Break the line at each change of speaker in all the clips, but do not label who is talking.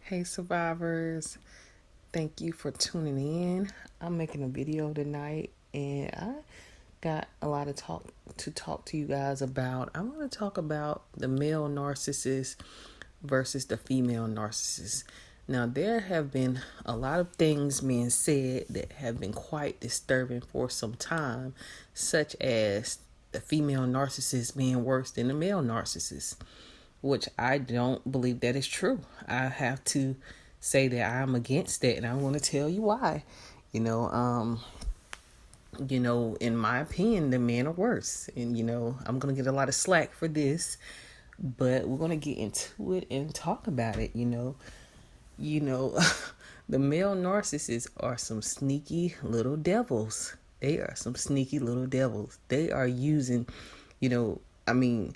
Hey survivors, thank you for tuning in. I'm making a video tonight and I got a lot of talk to you guys about. I want to talk about the male narcissist versus the female narcissist. Now there have been a lot of things being said that have been quite disturbing for some time, such as the female narcissist being worse than the male narcissist, which I don't believe that is true. I have to say that I'm against that, and I want to tell you why. You know, um, in my opinion, the men are worse, and I'm gonna get a lot of slack for this, but we're gonna get into it and talk about it. You know, the male narcissists are some sneaky little devils. They are some sneaky little devils. They are using, you know, I mean,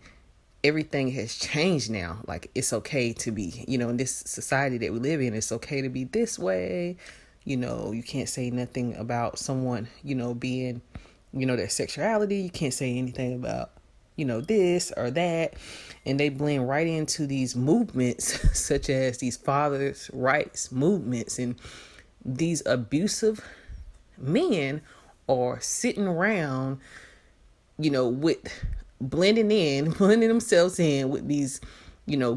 everything has changed now. Like, it's okay to be, in this society that we live in, it's okay to be this way. You can't say nothing about someone, being, their sexuality. You can't say anything about, this or that. And they blend right into these movements, such as these fathers' rights movements. And these abusive men are sitting around, with blending themselves in with these,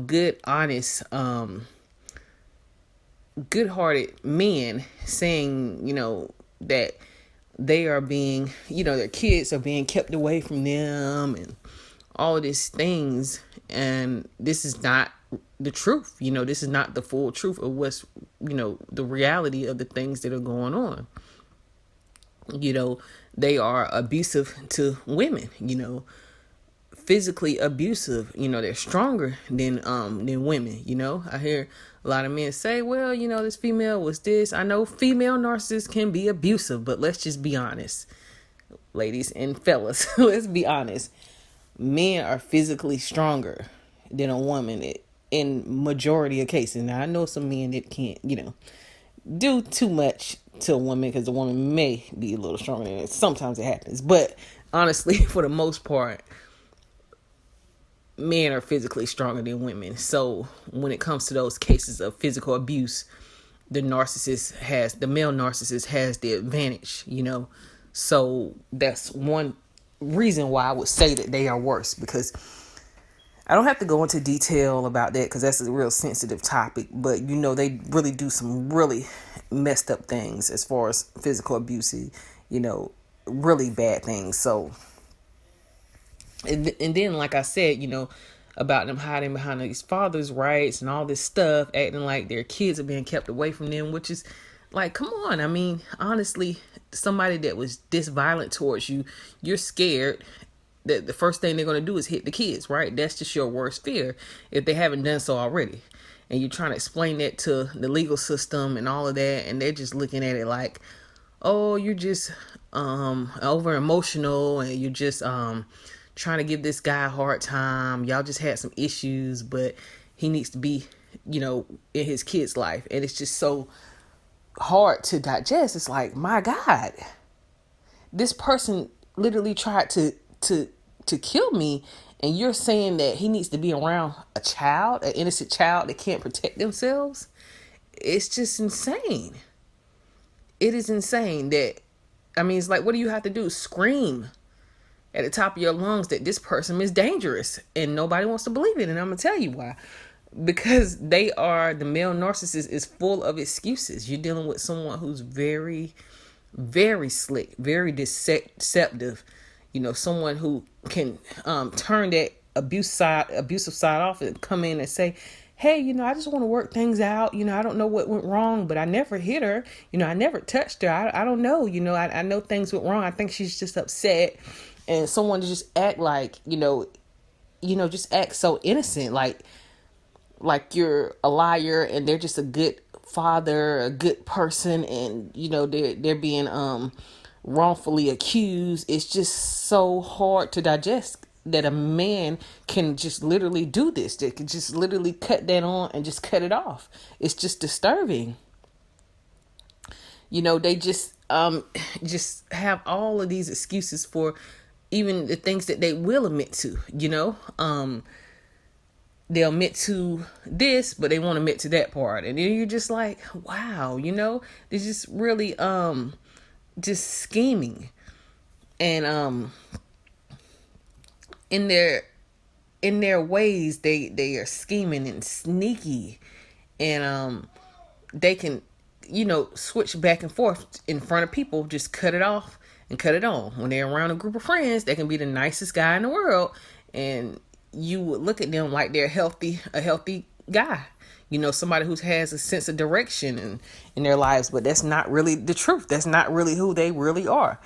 good, honest, good-hearted men saying, that they are being, their kids are being kept away from them and all of these things. And this is not the truth. This is not the full truth of what's, the reality of the things that are going on. They are abusive to women, physically abusive. They're stronger than women. I hear a lot of men say, well, this female was this. I know female narcissists can be abusive, but let's just be honest, ladies and fellas. Let's be honest. Men are physically stronger than a woman in majority of cases. Now, I know some men that can't, do too much to a woman because the woman may be a little stronger than it. Sometimes it happens. But honestly, for the most part, men are physically stronger than women. So when it comes to those cases of physical abuse, the male narcissist has the advantage, So that's one reason why I would say that they are worse, because I don't have to go into detail about that because that's a real sensitive topic, but they really do some really messed up things as far as physical abuse, really bad things. So, and then, like I said, about them hiding behind these fathers' rights and all this stuff, acting like their kids are being kept away from them, which is like, come on. I mean, honestly, somebody that was this violent towards you, you're scared that the first thing they're going to do is hit the kids, right? That's just your worst fear if they haven't done so already. And you're trying to explain that to the legal system and all of that, and they're just looking at it like, oh, you're just over emotional, and you're just trying to give this guy a hard time. Y'all just had some issues, but he needs to be, in his kid's life. And it's just so hard to digest. It's like, my God, this person literally tried to kill me, and you're saying that he needs to be around a child, an innocent child that can't protect themselves. It's just insane. It is insane that, I mean, it's like, what do you have to do? Scream at the top of your lungs that this person is dangerous, and nobody wants to believe it. And I'm gonna tell you why. Because the male narcissist is full of excuses. You're dealing with someone who's very, very slick, very deceptive. Someone who can turn that abusive side off and come in and say, hey, I just want to work things out. I don't know what went wrong, but I never hit her. I never touched her. I don't know. I know things went wrong. I think she's just upset. And someone to just act like, just act so innocent, like you're a liar and they're just a good father, a good person, and they're being wrongfully accused. It's just so hard to digest that a man can just literally do this. They can just literally cut that on and just cut it off. It's just disturbing. They just have all of these excuses for even the things that they will admit to. they'll admit to this, but they won't admit to that part. And then you're just like, wow, they're just really just scheming. And in their ways, they are scheming and sneaky. And they can, switch back and forth in front of people, just cut it off and cut it on. When they're around a group of friends, they can be the nicest guy in the world, and you would look at them like they're a healthy guy. Somebody who has a sense of direction in their lives, but that's not really the truth. That's not really who they really are.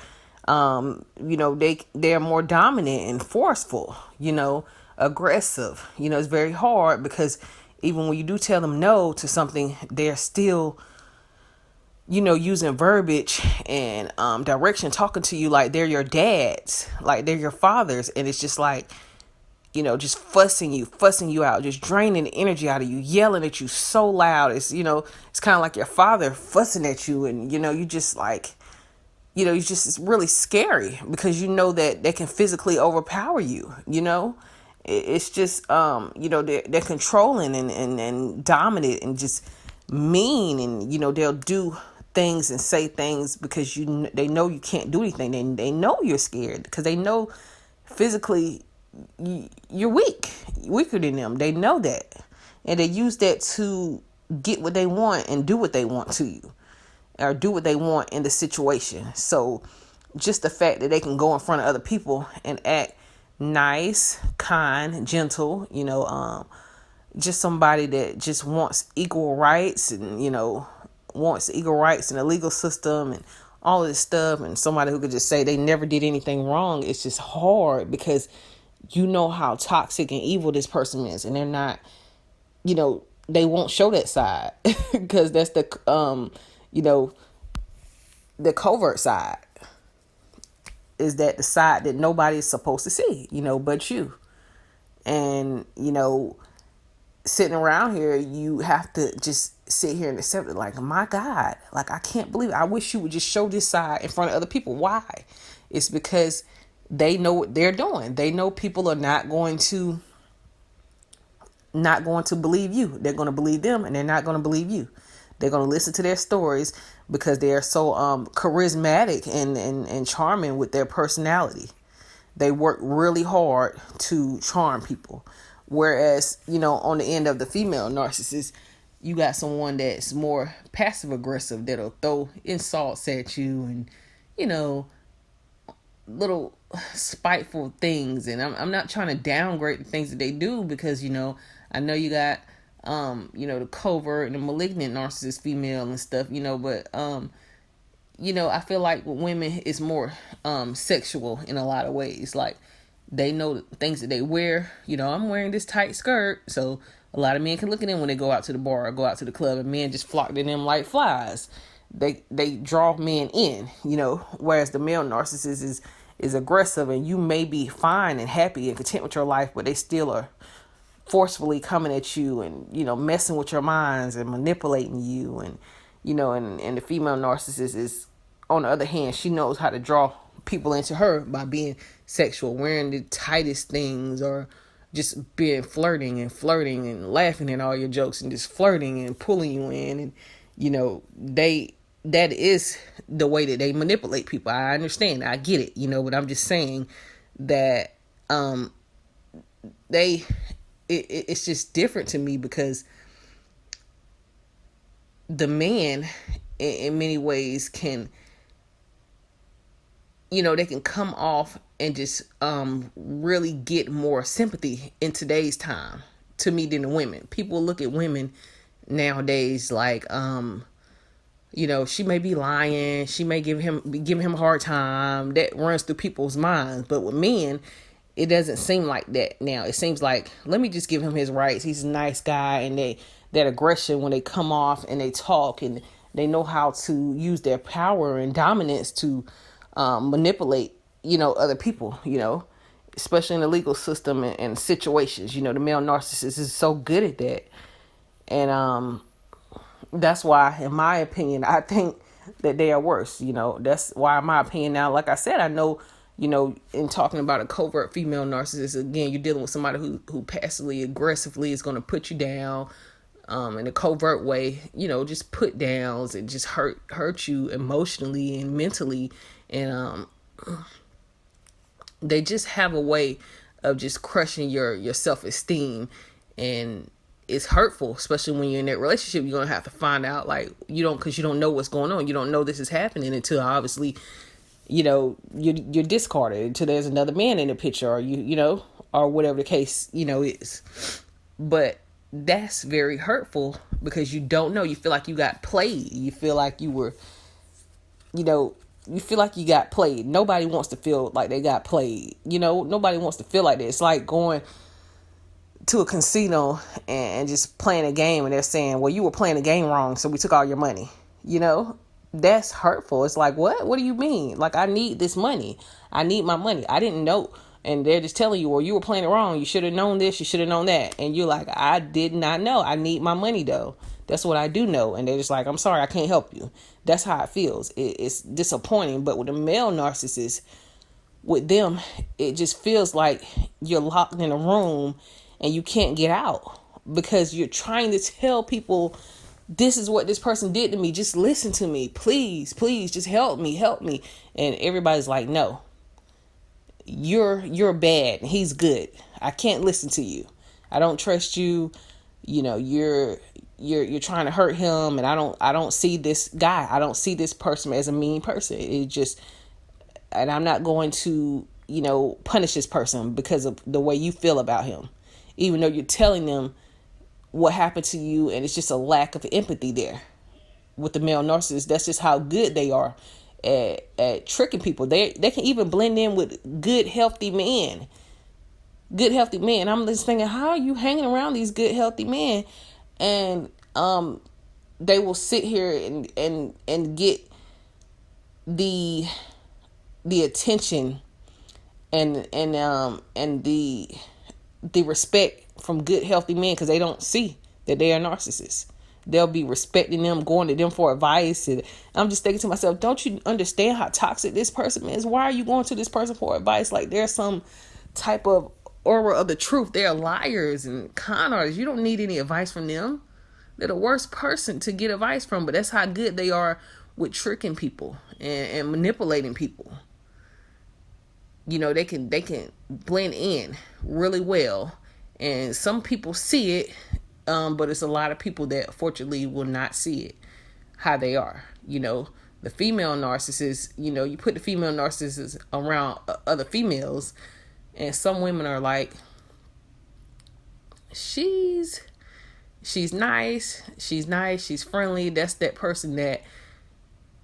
They're more dominant and forceful, aggressive. It's very hard because even when you do tell them no to something, they're still, using verbiage and direction, talking to you like they're your dads, like they're your fathers. And it's just like, just fussing you out, just draining the energy out of you, yelling at you so loud. It's, it's kind of like your father fussing at you. And, you just like, it's really scary because that they can physically overpower you. It's just, they're controlling and dominant and just mean. And, they'll do things and say things because they know you can't do anything. They know you're scared because they know physically you're weaker than them. They know that. And they use that to get what they want and do what they want to you, or do what they want in the situation. So just the fact that they can go in front of other people and act nice, kind, gentle, just somebody that just wants equal rights and, wants equal rights in the legal system and all of this stuff, and somebody who could just say they never did anything wrong. It's just hard because how toxic and evil this person is, and they're not, they won't show that side because that's the the covert side. Is that the side that nobody is supposed to see, but you. And, sitting around here, you have to just sit here and accept it. Like, my God, like, I can't believe it. I wish you would just show this side in front of other people. Why? It's because they know what they're doing. They know people are not going to believe you. They're going to believe them, and they're not going to believe you. They're going to listen to their stories because they're so charismatic and charming with their personality. They work really hard to charm people. Whereas, on the end of the female narcissist, you got someone that's more passive aggressive, that'll throw insults at you and, little spiteful things. And I'm not trying to downgrade the things that they do because, I know you got, the covert and the malignant narcissist female and stuff, but, I feel like with women it's more sexual in a lot of ways. Like, they know the things that they wear. I'm wearing this tight skirt, so a lot of men can look at them when they go out to the bar or go out to the club, and men just flock to them like flies. They draw men in, whereas the male narcissist is aggressive, and you may be fine and happy and content with your life, but they still are forcefully coming at you and, messing with your minds and manipulating you. And, and the female narcissist is, on the other hand, she knows how to draw people into her by being sexual, wearing the tightest things, or just being flirting and laughing at all your jokes and just flirting and pulling you in. And, that is the way that they manipulate people. I understand. I get it, but I'm just saying that, it's just different to me because the man in many ways can, they can come off and just really get more sympathy in today's time to me than the women. People look at women nowadays like, she may be lying. She may be giving him a hard time. That runs through people's minds. But with men, it doesn't seem like that now. It seems like, let me just give him his rights. He's a nice guy. And that aggression, when they come off and they talk and they know how to use their power and dominance to manipulate, other people, especially in the legal system and situations. The male narcissist is so good at that. And that's why, in my opinion, I think that they are worse. That's why, in my opinion, now, like I said, I know, In talking about a covert female narcissist, again, you're dealing with somebody who passively aggressively is going to put you down, in a covert way, just put downs and just hurt you emotionally and mentally. And they just have a way of just crushing your self-esteem. And it's hurtful, especially when you're in that relationship. You're going to have to find out, like, because you don't know what's going on. You don't know this is happening until obviously, you're discarded, until there's another man in the picture, or or whatever the case, is. But that's very hurtful because you don't know. You feel like you got played. You feel like you were, you feel like you got played. Nobody wants to feel like they got played. Nobody wants to feel like that. It's like going to a casino and just playing a game, and they're saying, well, you were playing the game wrong, so we took all your money. That's hurtful. It's like, what do you mean? Like, I need this money. I need my money. I didn't know. And they're just telling you, well, you were playing it wrong. You should have known this. You should have known that. And you're like, I did not know. I need my money, though. That's what I do know. And they're just like, I'm sorry, I can't help you. That's how it feels. It's disappointing. But with a male narcissist, with them, it just feels like you're locked in a room and you can't get out because you're trying to tell people, this is what this person did to me. Just listen to me. Please, just help me. And everybody's like, no. You're bad. He's good. I can't listen to you. I don't trust you. You're trying to hurt him, and I don't see this guy. I don't see this person as a mean person. And I'm not going to, punish this person because of the way you feel about him, even though you're telling them what happened to you, and it's just a lack of empathy there. With the male narcissist, that's just how good they are at tricking people. They can even blend in with good, healthy men. I'm just thinking, how are you hanging around these good, healthy men? And they will sit here and get the attention and the respect from good, healthy men, because they don't see that they are narcissists. They'll be respecting them, going to them for advice. And I'm just thinking to myself, don't you understand how toxic this person is? Why are you going to this person for advice? Like there's some type of aura of the truth. They're liars and con artists. You don't need any advice from them. They're the worst person to get advice from, but that's how good they are with tricking people and manipulating people. They can blend in really well. And some people see it, but it's a lot of people that fortunately will not see it how they are. The female narcissist, you put the female narcissist around other females, and some women are like, she's nice, she's friendly. That's that person that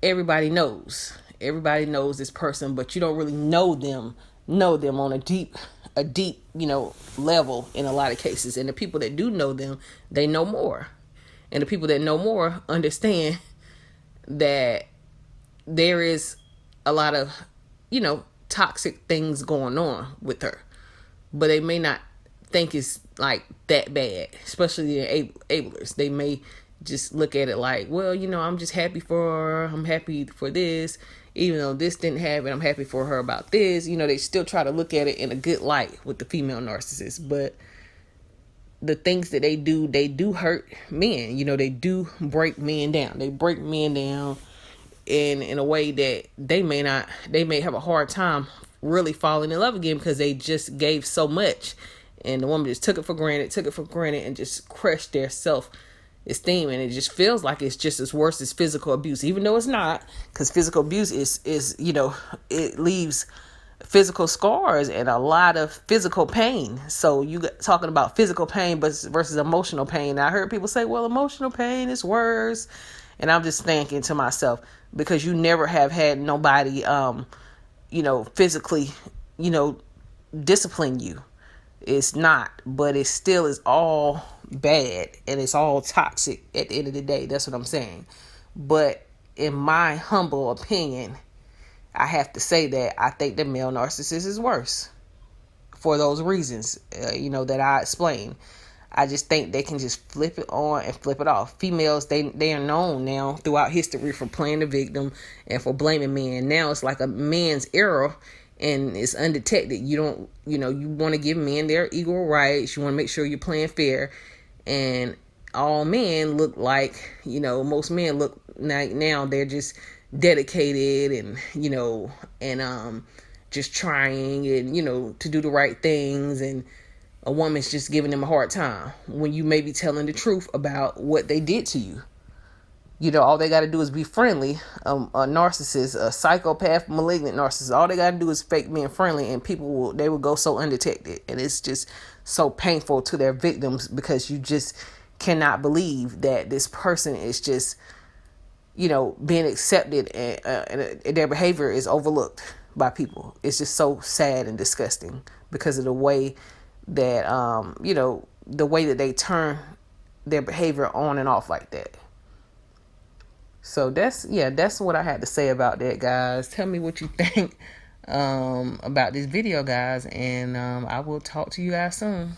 everybody knows. Everybody knows this person, but you don't really know them on a deep, level in a lot of cases. And the people that do know them, they know more. And the people that know more understand that there is a lot of, toxic things going on with her. But they may not think it's like that bad, especially the enablers. They may just look at it like, well, I'm just happy for her. I'm happy for this. Even though this didn't happen, I'm happy for her about this. They still try to look at it in a good light with the female narcissist. But the things that they do hurt men. They do break men down. They break men down in a way that they may have a hard time really falling in love again because they just gave so much. And the woman just took it for granted and just crushed their self-esteem. And it just feels like it's just as worse as physical abuse, even though it's not, because physical abuse is it leaves physical scars and a lot of physical pain. So you got talking about physical pain versus emotional pain. Now, I heard people say, well, emotional pain is worse. And I'm just thinking to myself, because you never have had nobody, physically, discipline you. It's not, but it still is all bad and it's all toxic at the end of the day. That's what I'm saying. But in my humble opinion, I have to say that I think the male narcissist is worse for those reasons, that I explained. I just think they can just flip it on and flip it off. Females, they are known now throughout history for playing the victim and for blaming men. Now it's like a man's era, and it's undetected. You don't, you want to give men their equal rights. You want to make sure you're playing fair. And all men look like, most men look now they're just dedicated and, just trying and, to do the right things. And a woman's just giving them a hard time when you may be telling the truth about what they did to you. All they got to do is be friendly. A narcissist, a psychopath, malignant narcissist, all they got to do is fake being friendly, and they will go so undetected. And it's just so painful to their victims, because you just cannot believe that this person is just, being accepted, and their behavior is overlooked by people. It's just so sad and disgusting because of the way that, the way that they turn their behavior on and off like that. So that's what I had to say about that, guys. Tell me what you think about this video, guys, and I will talk to you guys soon.